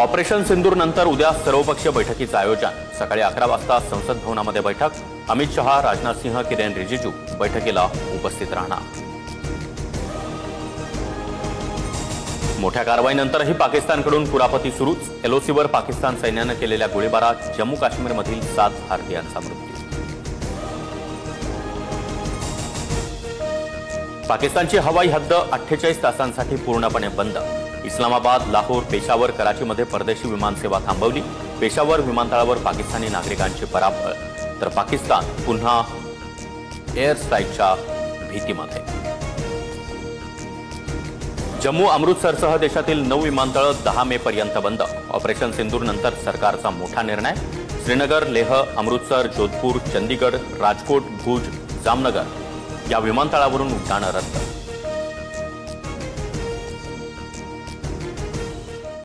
Operation सिंदूर नंतर उद्या सर्वपक्षीय बैठकीचं आयोजन। सकाळी 11 वाजता संसद भवनामध्ये बैठक। अमित शहा, राजनाथ सिंह, किरेन रिजिजू बैठकीला उपस्थित राहणार। मोठ्या कारवाईनंतरही पाकिस्तानकडून कुरापती सुरूच। एलओसीवर पाकिस्तान सैन्याने केलेल्या गोळीबारात जम्मू काश्मीरमधील 7 भारतीयांचा मृत्यू। पाकिस्तानची हवाई हद्द 48 तासांसाठी पूर्णपणे बंद। इस्लामाबाद, लाहोर, पेशावर, कराचीमध्ये परदेशी विमानसेवा थांबवली। पेशावर विमानतळावर पाकिस्तानी नागरिकांची पराभळ, तर पाकिस्तान पुन्हा एअर स्ट्राईकच्या भीतीमध्ये। जम्मू, अमृतसरसह देशातील 9 विमानतळ 10 मे पर्यंत बंद। ऑपरेशन सिंदूर नंतर सरकारचा मोठा निर्णय। श्रीनगर, लेह, अमृतसर, जोधपूर, चंदीगड, राजकोट, भुज, जामनगर या विमानतळावरून उड्डाणं रद्द।